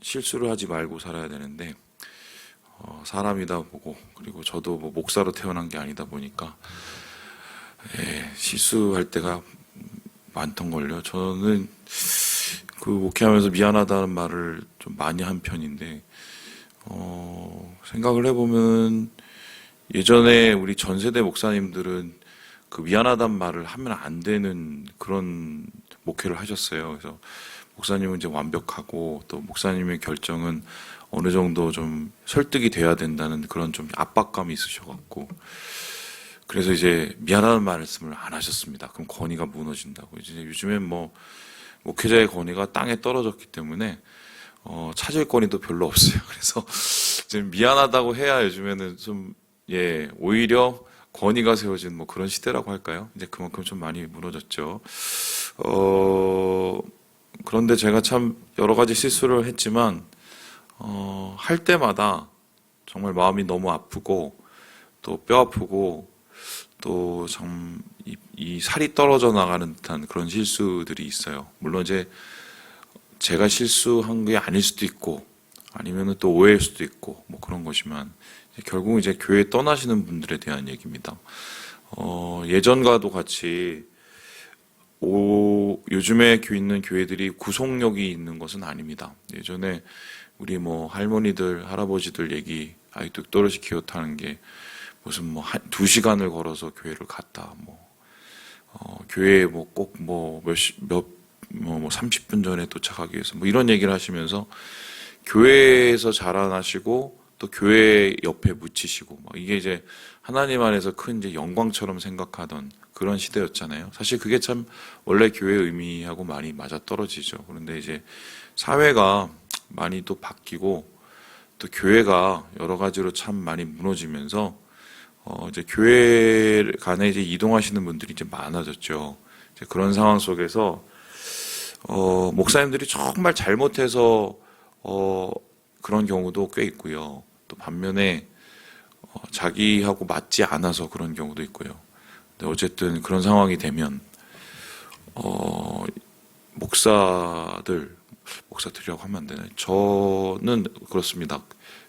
실수를 하지 말고 살아야 되는데 사람이다 보고, 그리고 저도 뭐 목사로 태어난 게 아니다 보니까 실수할 때가 많던 걸요. 저는 그 목회하면서 미안하다는 말을 좀 많이 한 편인데 생각을 해보면 예전에 우리 전 세대 목사님들은 그 미안하다는 말을 하면 안 되는 그런 목회를 하셨어요. 그래서 목사님은 이제 완벽하고 또 목사님의 결정은 어느 정도 좀 설득이 돼야 된다는 그런 좀 압박감이 있으셔갖고, 그래서 이제 미안하다는 말씀을 안 하셨습니다. 그럼 권위가 무너진다고. 이제 요즘엔 뭐 목회자의 권위가 땅에 떨어졌기 때문에 찾을 권위도 별로 없어요. 그래서 지금 미안하다고 해야 요즘에는 좀 오히려 권위가 세워진 뭐 그런 시대라고 할까요? 이제 그만큼 좀 많이 무너졌죠. 그런데 제가 참 여러 가지 실수를 했지만 할 때마다 정말 마음이 너무 아프고 또 뼈 아프고 또 참 이 살이 떨어져 나가는 듯한 그런 실수들이 있어요. 물론 이제 제가 실수한 게 아닐 수도 있고 아니면은 또 오해일 수도 있고 뭐 그런 것이지만 결국 이제 교회 떠나시는 분들에 대한 얘기입니다. 예전과도 같이 요즘에 있는 교회들이 구속력이 있는 것은 아닙니다. 예전에 우리 뭐 할머니들, 할아버지들 얘기 아직도 또렷이 기억하는 게 무슨 뭐 2시간을 걸어서 교회를 갔다. 교회에 뭐 꼭 뭐 30분 전에 도착하기 위해서 뭐 이런 얘기를 하시면서 교회에서 자라나시고 또 교회 옆에 묻히시고 이게 이제 하나님 안에서 큰 이제 영광처럼 생각하던 그런 시대였잖아요. 사실 그게 참 원래 교회의 의미하고 많이 맞아 떨어지죠. 그런데 이제 사회가 많이 또 바뀌고 또 교회가 여러 가지로 참 많이 무너지면서 이제 교회 간에 이제 이동하시는 분들이 이제 많아졌죠. 이제 그런 상황 속에서 목사님들이 정말 잘못해서 그런 경우도 꽤 있고요. 또 반면에 자기하고 맞지 않아서 그런 경우도 있고요. 근데 어쨌든 그런 상황이 되면 목사들이라고 하면 안 되나요? 저는 그렇습니다.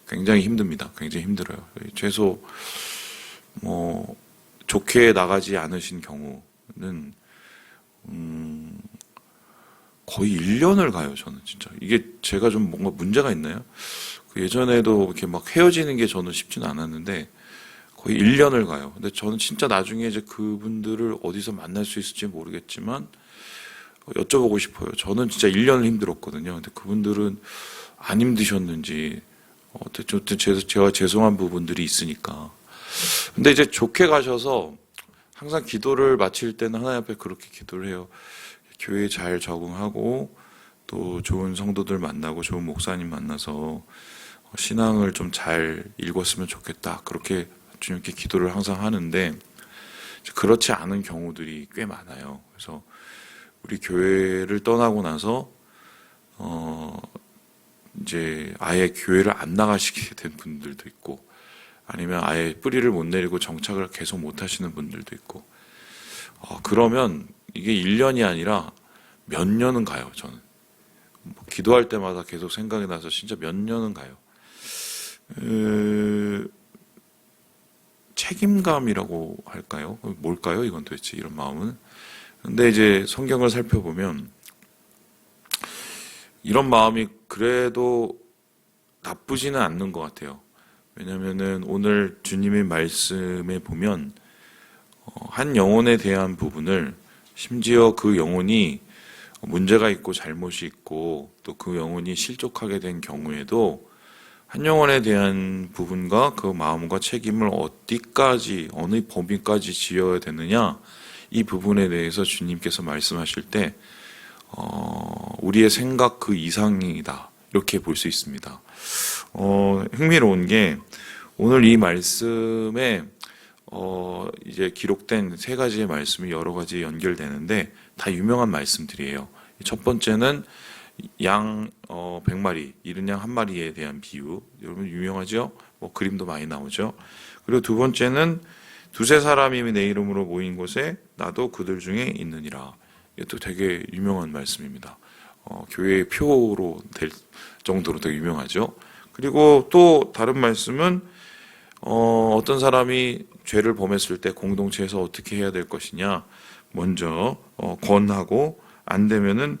굉장히 힘듭니다. 굉장히 힘들어요. 최소 좋게 나가지 않으신 경우는 거의 1년을 가요. 저는 진짜 이게 제가 좀 뭔가 문제가 있나요? 예전에도 이렇게 막 헤어지는 게 저는 쉽지는 않았는데 거의 1년을 가요. 근데 저는 진짜 나중에 이제 그분들을 어디서 만날 수 있을지 모르겠지만 여쭤보고 싶어요. 저는 진짜 1년을 힘들었거든요. 근데 그분들은 안 힘드셨는지 어쨌든 제가 죄송한 부분들이 있으니까. 근데 이제 좋게 가셔서 항상 기도를 마칠 때는 하나님 앞에 그렇게 기도를 해요. 교회에 잘 적응하고 또 좋은 성도들 만나고 좋은 목사님 만나서 신앙을 좀 잘 읽었으면 좋겠다. 그렇게 주님께 기도를 항상 하는데 그렇지 않은 경우들이 꽤 많아요. 그래서 우리 교회를 떠나고 나서 이제 아예 교회를 안 나가시게 된 분들도 있고 아니면 아예 뿌리를 못 내리고 정착을 계속 못 하시는 분들도 있고 그러면 이게 1년이 아니라 몇 년은 가요. 저는 기도할 때마다 계속 생각이 나서 진짜 몇 년은 가요. 책임감이라고 할까요? 뭘까요? 이건 도대체 이런 마음은. 근데 이제 성경을 살펴보면 이런 마음이 그래도 나쁘지는 않는 것 같아요. 왜냐면은 오늘 주님의 말씀에 보면 한 영혼에 대한 부분을 심지어 그 영혼이 문제가 있고 잘못이 있고 또 그 영혼이 실족하게 된 경우에도 한 영혼에 대한 부분과 그 마음과 책임을 어디까지 어느 범위까지 지어야 되느냐 이 부분에 대해서 주님께서 말씀하실 때 우리의 생각 그 이상이다 이렇게 볼 수 있습니다. 흥미로운 게 오늘 이 말씀에 이제 기록된 3가지의 말씀이 여러 가지 연결되는데 다 유명한 말씀들이에요. 첫 번째는 양 100마리, 잃은 양 1마리에 대한 비유. 여러분 유명하죠? 그림도 많이 나오죠. 그리고 두 번째는 2-3사람이 내 이름으로 모인 곳에 나도 그들 중에 있느니라. 이것도 되게 유명한 말씀입니다. 교회의 표로 정도로 더 유명하죠. 그리고 또 다른 말씀은 어떤 사람이 죄를 범했을 때 공동체에서 어떻게 해야 될 것이냐 먼저 권하고 안 되면은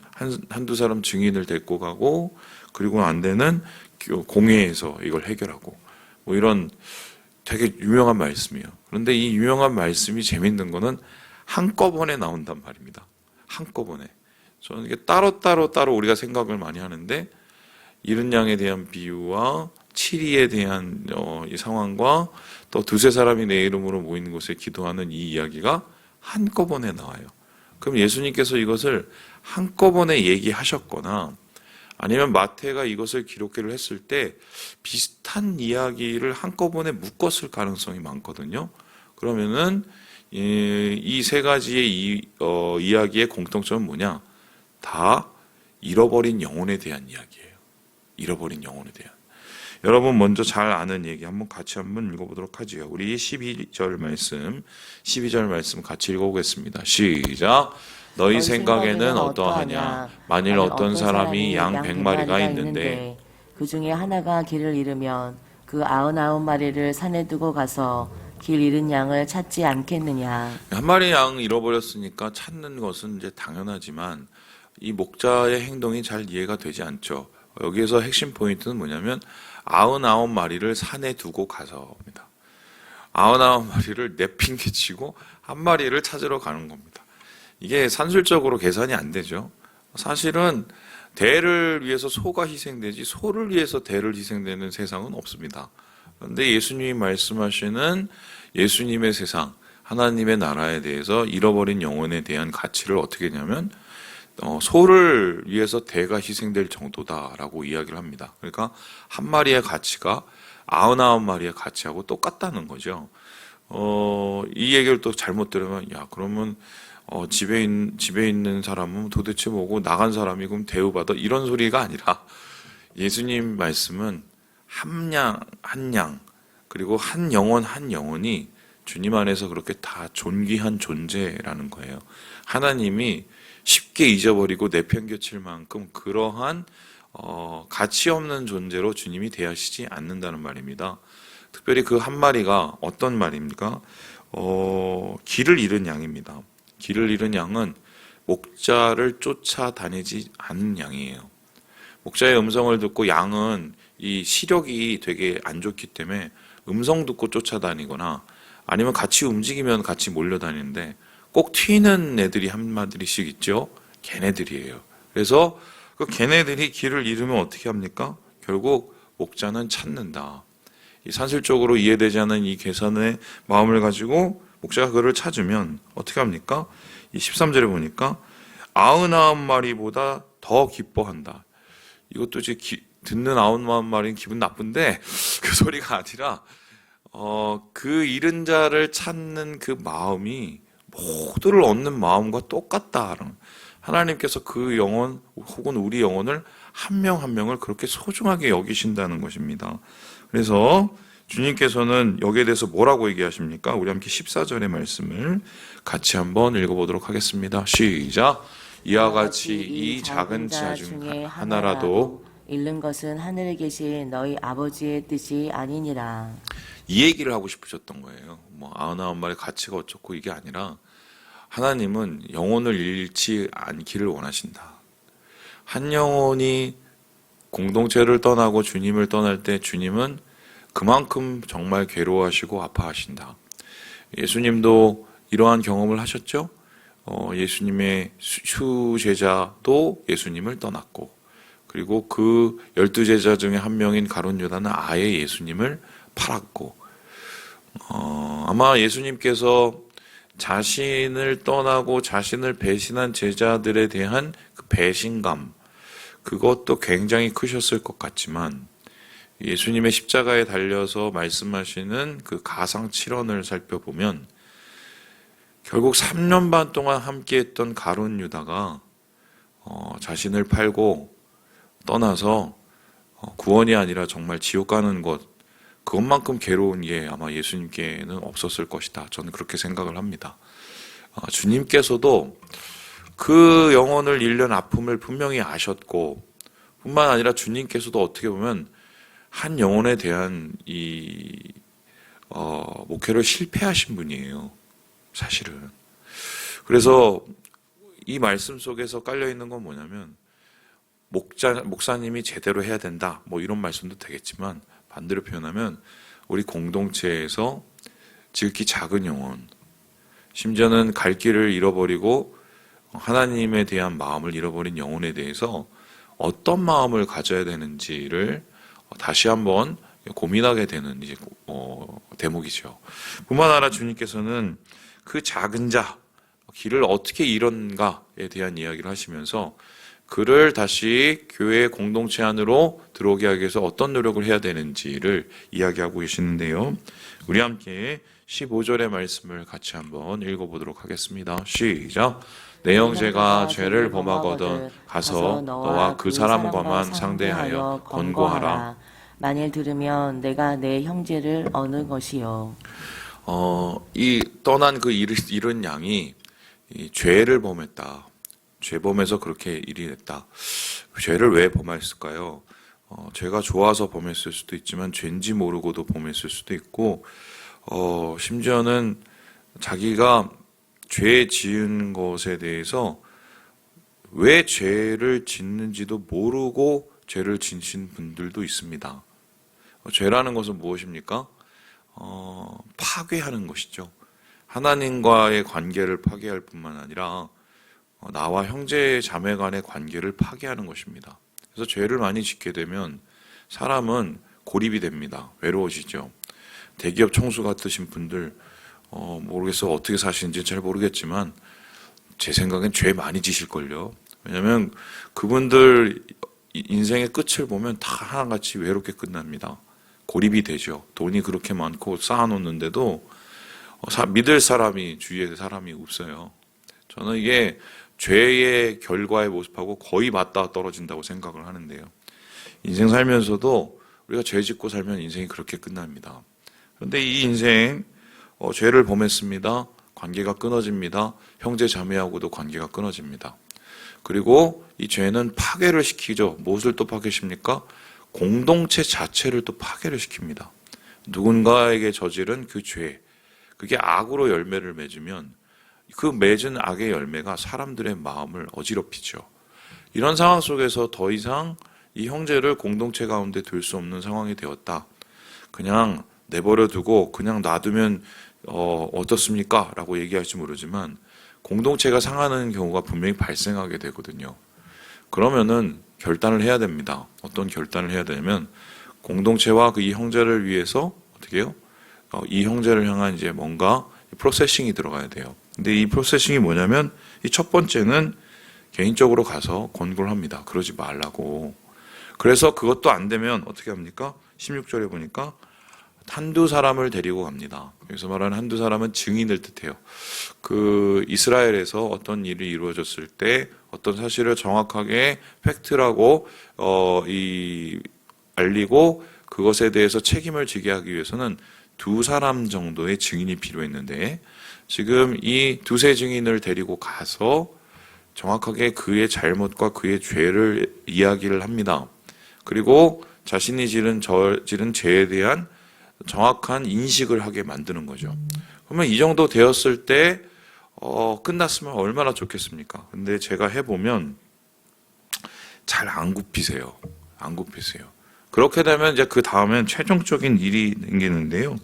한두 사람 증인을 데리고 가고 그리고 안 되는 공회에서 이걸 해결하고 뭐 이런 되게 유명한 말씀이에요. 그런데 이 유명한 말씀이 재밌는 거는 한꺼번에 나온단 말입니다. 한꺼번에. 저는 이게 따로 우리가 생각을 많이 하는데 이른 양에 대한 비유와 치리에 대한 이 상황과 또 두세 사람이 내 이름으로 모이는 곳에 기도하는 이 이야기가 한꺼번에 나와요. 그럼 예수님께서 이것을 한꺼번에 얘기하셨거나 아니면 마태가 이것을 기록을 했을 때 비슷한 이야기를 한꺼번에 묶었을 가능성이 많거든요. 그러면은 이 세 가지의 이야기의 공통점은 뭐냐? 다 잃어버린 영혼에 대한 이야기예요. 잃어버린 영혼에 대한. 여러분 먼저 잘 아는 얘기 같이 한번 읽어보도록 하지요. 우리 12절 말씀 같이 읽어보겠습니다. 시작. 너희 생각에는 어떠하냐? 만일 어떤 사람이 양 100마리가 있는데 그 중에 하나가 길을 잃으면 그 99마리를 산에 두고 가서 길 잃은 양을 찾지 않겠느냐? 한 마리 양 잃어버렸으니까 찾는 것은 이제 당연하지만 이 목자의 행동이 잘 이해가 되지 않죠. 여기에서 핵심 포인트는 뭐냐면 99마리를 산에 두고 가서입니다. 99마리를 내팽개치고 한 마리를 찾으러 가는 겁니다. 이게 산술적으로 계산이 안 되죠. 사실은 대를 위해서 소가 희생되지 소를 위해서 대를 희생되는 세상은 없습니다. 그런데 예수님이 말씀하시는 예수님의 세상, 하나님의 나라에 대해서 잃어버린 영혼에 대한 가치를 어떻게 했냐면 소를 위해서 대가 희생될 정도다라고 이야기를 합니다. 그러니까 한 마리의 가치가 99마리의 가치하고 똑같다는 거죠. 이 얘기를 또 잘못 들으면 그러면 집에 있는 사람은 도대체 뭐고 나간 사람이 그럼 대우받아 이런 소리가 아니라 예수님 말씀은 한 양 그리고 한 영혼이 주님 안에서 그렇게 다 존귀한 존재라는 거예요. 하나님이 쉽게 잊어버리고 내팽개칠 만큼 그러한 가치 없는 존재로 주님이 대하시지 않는다는 말입니다. 특별히 그 한 마리가 어떤 말입니까? 길을 잃은 양입니다. 길을 잃은 양은 목자를 쫓아다니지 않는 양이에요. 목자의 음성을 듣고 양은 이 시력이 되게 안 좋기 때문에 음성 듣고 쫓아다니거나 아니면 같이 움직이면 같이 몰려다니는데 꼭 튀는 애들이 한 마리씩 있죠. 걔네들이에요. 그래서 그 걔네들이 길을 잃으면 어떻게 합니까? 결국 목자는 찾는다. 이 산술적으로 이해되지 않는 이 계산의 마음을 가지고 목자가 그를 찾으면 어떻게 합니까? 이 13절에 보니까 99마리보다 더 기뻐한다. 이것도 이제 듣는 99마리는 기분 나쁜데 그 소리가 아니라 그 잃은 자를 찾는 그 마음이 모두를 얻는 마음과 똑같다. 하나님께서 그 영혼 혹은 우리 영혼을 한 명 한 명을 그렇게 소중하게 여기신다는 것입니다. 그래서 주님께서는 여기에 대해서 뭐라고 얘기하십니까? 우리 함께 14절의 말씀을 같이 한번 읽어보도록 하겠습니다. 시작. 이와 같이 이 작은 자 중에 하나라도 잃는 것은 하늘에 계신 너희 아버지의 뜻이 아니니라. 이 얘기를 하고 싶으셨던 거예요. 99마리의 가치가 어쩌고 이게 아니라 하나님은 영혼을 잃지 않기를 원하신다. 한 영혼이 공동체를 떠나고 주님을 떠날 때 주님은 그만큼 정말 괴로워하시고 아파하신다. 예수님도 이러한 경험을 하셨죠? 예수님의 수제자도 예수님을 떠났고 그리고 그 12제자 중에 한 명인 가룟 유다는 아예 예수님을 팔았고 아마 예수님께서 자신을 떠나고 자신을 배신한 제자들에 대한 그 배신감 그것도 굉장히 크셨을 것 같지만 예수님의 십자가에 달려서 말씀하시는 그 가상 7원을 살펴보면 결국 3년 반 동안 함께했던 가룟 유다가 자신을 팔고 떠나서 구원이 아니라 정말 지옥 가는 것 그것만큼 괴로운 게 아마 예수님께는 없었을 것이다. 저는 그렇게 생각을 합니다. 주님께서도 그 영혼을 잃는 아픔을 분명히 아셨고 뿐만 아니라 주님께서도 어떻게 보면 한 영혼에 대한 이 목회를 실패하신 분이에요. 사실은. 그래서 이 말씀 속에서 깔려 있는 건 뭐냐면 목사님이 제대로 해야 된다. 뭐 이런 말씀도 되겠지만 반대로 표현하면 우리 공동체에서 지극히 작은 영혼, 심지어는 갈 길을 잃어버리고 하나님에 대한 마음을 잃어버린 영혼에 대해서 어떤 마음을 가져야 되는지를 다시 한번 고민하게 되는 이제 대목이죠. 뿐만 아니라 주님께서는 그 작은 자 길을 어떻게 잃었는가에 대한 이야기를 하시면서 그를 다시 교회 공동체 안으로 들어오게 하기 위해서 어떤 노력을 해야 되는지를 이야기하고 계시는데요. 우리 함께 15절의 말씀을 같이 한번 읽어보도록 하겠습니다. 시작. 내 형제가 죄를 범하거든 가서 너와 그 사람과만 상대하여 권고하라. 만일 들으면 내가 내 형제를 어느 것이요. 이 떠난 그 잃은 양이 이 죄를 범했다. 죄범해서 그렇게 일이 됐다. 죄를 왜 범했을까요? 죄가 좋아서 범했을 수도 있지만 죄인지 모르고도 범했을 수도 있고 심지어는 자기가 죄 지은 것에 대해서 왜 죄를 짓는지도 모르고 죄를 지신 분들도 있습니다. 죄라는 것은 무엇입니까? 파괴하는 것이죠. 하나님과의 관계를 파괴할 뿐만 아니라 나와 형제 자매 간의 관계를 파괴하는 것입니다. 그래서 죄를 많이 짓게 되면 사람은 고립이 됩니다. 외로워지죠. 대기업 총수 같으신 분들 모르겠어 어떻게 사시는지 잘 모르겠지만 제 생각엔 죄 많이 지실걸요. 왜냐하면 그분들 인생의 끝을 보면 다 하나같이 외롭게 끝납니다. 고립이 되죠. 돈이 그렇게 많고 쌓아놓는데도 믿을 사람이 주위에 사람이 없어요. 저는 이게 죄의 결과의 모습하고 거의 맞닿아 떨어진다고 생각을 하는데요. 인생 살면서도 우리가 죄 짓고 살면 인생이 그렇게 끝납니다. 그런데 이 인생 죄를 범했습니다. 관계가 끊어집니다. 형제 자매하고도 관계가 끊어집니다. 그리고 이 죄는 파괴를 시키죠. 무엇을 또 파괴십니까? 공동체 자체를 또 파괴를 시킵니다. 누군가에게 저지른 그 죄, 그게 악으로 열매를 맺으면 그 맺은 악의 열매가 사람들의 마음을 어지럽히죠. 이런 상황 속에서 더 이상 이 형제를 공동체 가운데 둘 수 없는 상황이 되었다. 그냥 내버려 두고 그냥 놔두면 어떻습니까? 라고 얘기할지 모르지만 공동체가 상하는 경우가 분명히 발생하게 되거든요. 그러면은 결단을 해야 됩니다. 어떤 결단을 해야 되냐면 공동체와 그 이 형제를 위해서 어떻게 해요? 이 형제를 향한 이제 뭔가 프로세싱이 들어가야 돼요. 근데 이 프로세싱이 뭐냐면 이 첫 번째는 개인적으로 가서 권고를 합니다. 그러지 말라고. 그래서 그것도 안 되면 어떻게 합니까? 16절에 보니까 한두 사람을 데리고 갑니다. 여기서 말하는 한두 사람은 증인을 뜻해요. 그 이스라엘에서 어떤 일이 이루어졌을 때 어떤 사실을 정확하게 팩트라고 알리고 그것에 대해서 책임을 지게 하기 위해서는 두 사람 정도의 증인이 필요했는데 지금 이 두세 증인을 데리고 가서 정확하게 그의 잘못과 그의 죄를 이야기를 합니다. 그리고 자신이 지른 죄에 대한 정확한 인식을 하게 만드는 거죠. 그러면 이 정도 되었을 때 끝났으면 얼마나 좋겠습니까? 근데 제가 해보면 잘 안 굽히세요. 안 굽히세요. 그렇게 되면 이제 그 다음엔 최종적인 일이 생기는데요.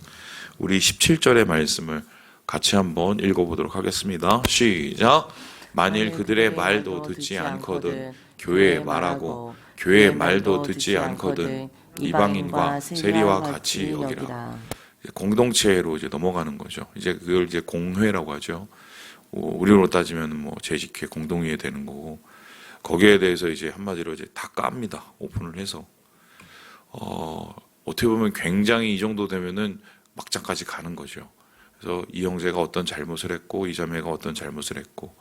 우리 17절의 말씀을 같이 한번 읽어보도록 하겠습니다. 시작. 만일 그들의 말도 듣지 않거든 교회에 말하고 교회의 말도 듣지 않거든 이방인과 세리와 같이 여기라. 공동체로 이제 넘어가는 거죠. 이제 그걸 이제 공회라고 하죠. 우리로 따지면 뭐 재직회 공동회에 되는 거고 거기에 대해서 이제 한마디로 이제 다 깝니다. 오픈을 해서 어떻게 보면 굉장히 이 정도 되면은 막장까지 가는 거죠. 그래서 이 형제가 어떤 잘못을 했고 이 자매가 어떤 잘못을 했고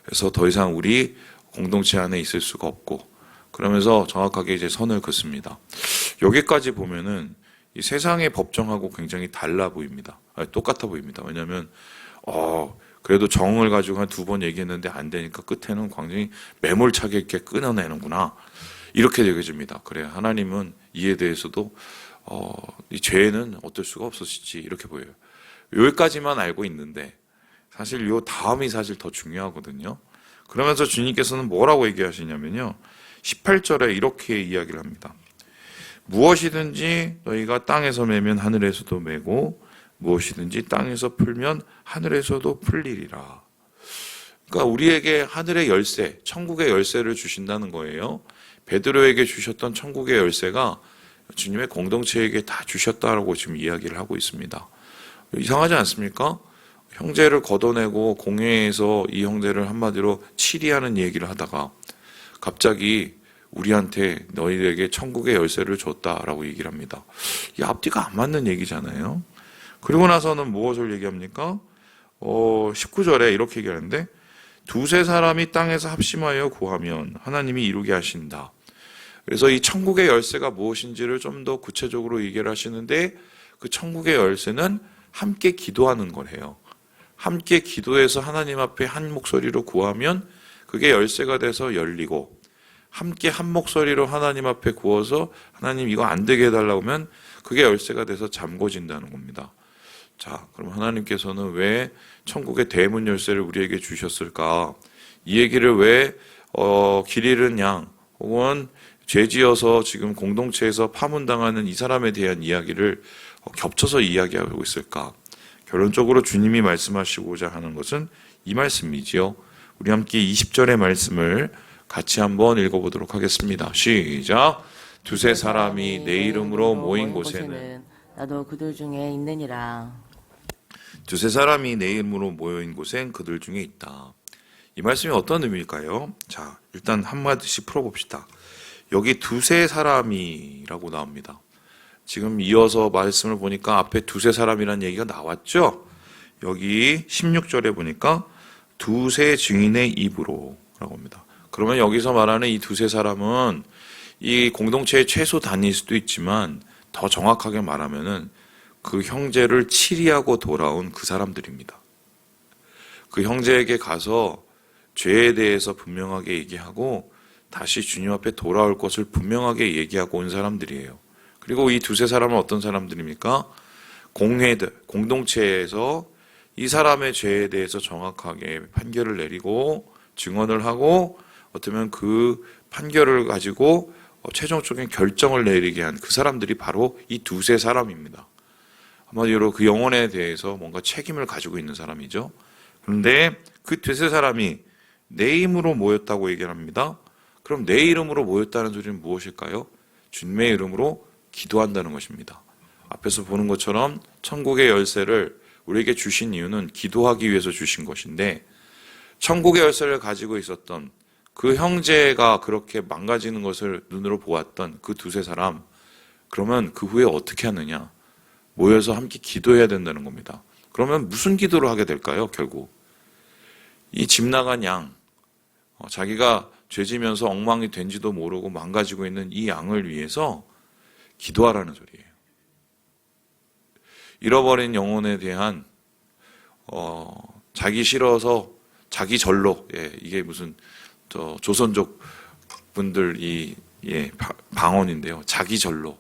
그래서 더 이상 우리 공동체 안에 있을 수가 없고 그러면서 정확하게 이제 선을 긋습니다. 여기까지 보면은 이 세상의 법정하고 굉장히 달라 보입니다. 똑같아 보입니다. 왜냐하면 그래도 정을 가지고 한 두 번 얘기했는데 안 되니까 끝에는 굉장히 매몰차게 이렇게 끊어내는구나. 이렇게 여겨집니다. 그래, 하나님은 이에 대해서도 이 죄는 어쩔 수가 없으시지 이렇게 보여요. 여기까지만 알고 있는데 사실 요 다음이 사실 더 중요하거든요. 그러면서 주님께서는 뭐라고 얘기하시냐면요. 18절에 이렇게 이야기를 합니다. 무엇이든지 너희가 땅에서 매면 하늘에서도 매고 무엇이든지 땅에서 풀면 하늘에서도 풀리리라. 그러니까 우리에게 하늘의 열쇠, 천국의 열쇠를 주신다는 거예요. 베드로에게 주셨던 천국의 열쇠가 주님의 공동체에게 다 주셨다라고 지금 이야기를 하고 있습니다. 이상하지 않습니까? 형제를 걷어내고 공회에서 이 형제를 한마디로 치리하는 얘기를 하다가 갑자기 우리한테 너희에게 천국의 열쇠를 줬다라고 얘기를 합니다. 이 앞뒤가 안 맞는 얘기잖아요. 그리고 나서는 무엇을 얘기합니까? 19절에 이렇게 얘기하는데 두세 사람이 땅에서 합심하여 구하면 하나님이 이루게 하신다. 그래서 이 천국의 열쇠가 무엇인지를 좀 더 구체적으로 얘기를 하시는데 그 천국의 열쇠는 함께 기도하는 거래요. 함께 기도해서 하나님 앞에 한 목소리로 구하면 그게 열쇠가 돼서 열리고 함께 한 목소리로 하나님 앞에 구워서 하나님 이거 안 되게 해달라고 하면 그게 열쇠가 돼서 잠궈진다는 겁니다. 자, 그럼 하나님께서는 왜 천국의 대문 열쇠를 우리에게 주셨을까? 이 얘기를 왜 길 잃은 양 혹은 죄지어서 지금 공동체에서 파문당하는 이 사람에 대한 이야기를 겹쳐서 이야기하고 있을까? 결론적으로 주님이 말씀하시고자 하는 것은 이 말씀이지요. 우리 함께 20절의 말씀을 같이 한번 읽어보도록 하겠습니다. 시작. 두세 사람이 내 이름으로 모인 곳에는 나도 그들 중에 있느니라. 두세 사람이 내 이름으로 모인 곳엔 그들 중에 있다. 이 말씀이 어떤 의미일까요? 자, 일단 한마디씩 풀어봅시다. 여기 두세 사람이라고 나옵니다. 지금 이어서 말씀을 보니까 앞에 두세 사람이라는 얘기가 나왔죠? 여기 16절에 보니까 두세 증인의 입으로 라고 합니다. 그러면 여기서 말하는 이 두세 사람은 이 공동체의 최소 단위일 수도 있지만 더 정확하게 말하면은 그 형제를 치리하고 돌아온 그 사람들입니다. 그 형제에게 가서 죄에 대해서 분명하게 얘기하고 다시 주님 앞에 돌아올 것을 분명하게 얘기하고 온 사람들이에요. 그리고 이 두세 사람은 어떤 사람들입니까? 공회들, 공동체에서 이 사람의 죄에 대해서 정확하게 판결을 내리고 증언을 하고 어쩌면 그 판결을 가지고 최종적인 결정을 내리게 한 그 사람들이 바로 이 두세 사람입니다. 한마디로 그 영혼에 대해서 뭔가 책임을 가지고 있는 사람이죠. 그런데 그 두세 사람이 내 이름으로 모였다고 얘기를 합니다. 그럼 내 이름으로 모였다는 소리는 무엇일까요? 주님의 이름으로 기도한다는 것입니다. 앞에서 보는 것처럼 천국의 열쇠를 우리에게 주신 이유는 기도하기 위해서 주신 것인데 천국의 열쇠를 가지고 있었던 그 형제가 그렇게 망가지는 것을 눈으로 보았던 그 두세 사람, 그러면 그 후에 어떻게 하느냐? 모여서 함께 기도해야 된다는 겁니다. 그러면 무슨 기도를 하게 될까요? 결국 이 집 나간 양, 자기가 죄지면서 엉망이 된지도 모르고 망가지고 있는 이 양을 위해서 기도하라는 소리예요. 잃어버린 영혼에 대한 자기 싫어서 자기 절로, 이게 무슨 조선족 분들 방언인데요. 자기 절로,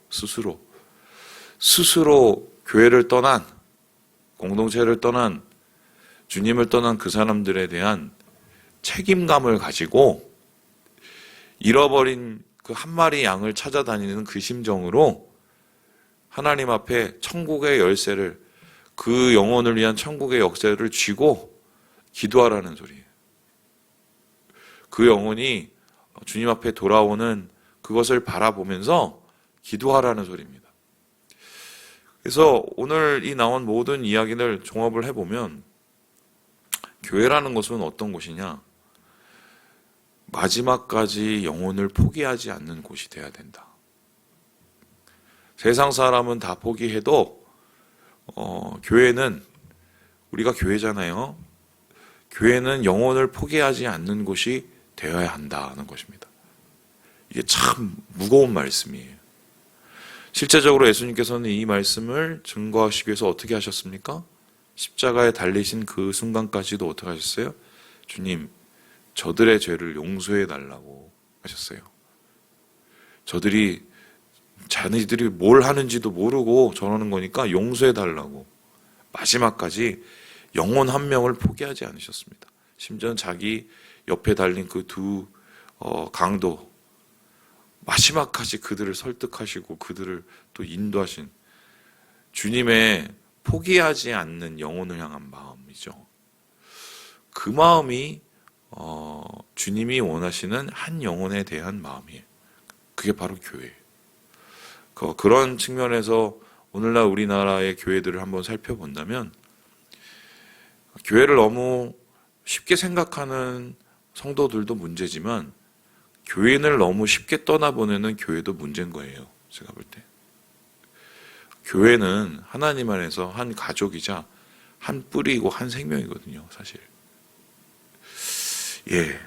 스스로 교회를 떠난, 공동체를 떠난, 주님을 떠난 그 사람들에 대한 책임감을 가지고 잃어버린 그 한 마리 양을 찾아다니는 그 심정으로 하나님 앞에 천국의 열쇠를, 그 영혼을 위한 천국의 열쇠를 쥐고 기도하라는 소리예요. 그 영혼이 주님 앞에 돌아오는 그것을 바라보면서 기도하라는 소리입니다. 그래서 오늘 이 나온 모든 이야기를 종합을 해보면 교회라는 것은 어떤 곳이냐? 마지막까지 영혼을 포기하지 않는 곳이 돼야 된다. 세상 사람은 다 포기해도 교회는, 우리가 교회잖아요. 교회는 영혼을 포기하지 않는 곳이 되어야 한다는 것입니다. 이게 참 무거운 말씀이에요. 실제적으로 예수님께서는 이 말씀을 증거하시기 위해서 어떻게 하셨습니까? 십자가에 달리신 그 순간까지도 어떻게 하셨어요? 주님, 저들의 죄를 용서해 달라고 하셨어요. 저들이 자네들이 뭘 하는지도 모르고 저러는 거니까 용서해 달라고 마지막까지 영혼 한 명을 포기하지 않으셨습니다. 심지어 자기 옆에 달린 그 두 강도 마지막까지 그들을 설득하시고 그들을 또 인도하신 주님의 포기하지 않는 영혼을 향한 마음이죠. 그 마음이 주님이 원하시는 한 영혼에 대한 마음이에요. 그게 바로 교회예요. 그런 측면에서 오늘날 우리나라의 교회들을 한번 살펴본다면 교회를 너무 쉽게 생각하는 성도들도 문제지만 교인을 너무 쉽게 떠나보내는 교회도 문제인 거예요. 제가 볼 때. 교회는 하나님 안에서 한 가족이자 한 뿌리이고 한 생명이거든요, 사실. 예,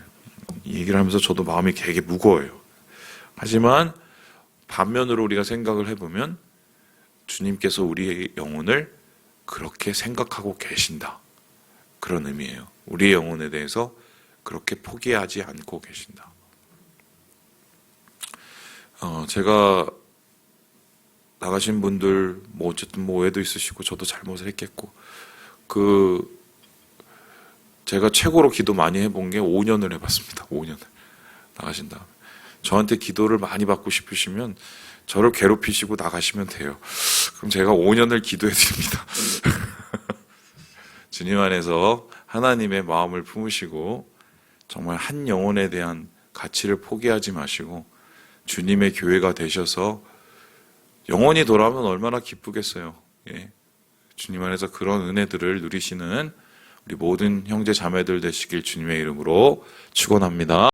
이 얘기를 하면서 저도 마음이 되게 무거워요. 하지만 반면으로 우리가 생각을 해보면 주님께서 우리의 영혼을 그렇게 생각하고 계신다. 그런 의미예요. 우리의 영혼에 대해서 그렇게 포기하지 않고 계신다. 제가 나가신 분들 어쨌든 오해도 있으시고 저도 잘못을 했겠고 제가 최고로 기도 많이 해본 게 5년을 해봤습니다. 5년을 나가신 다음에 저한테 기도를 많이 받고 싶으시면 저를 괴롭히시고 나가시면 돼요. 그럼 제가 5년을 기도해 드립니다. 주님 안에서 하나님의 마음을 품으시고 정말 한 영혼에 대한 가치를 포기하지 마시고 주님의 교회가 되셔서 영혼이 돌아오면 얼마나 기쁘겠어요. 예. 주님 안에서 그런 은혜들을 누리시는 우리 모든 형제 자매들 되시길 주님의 이름으로 축원합니다.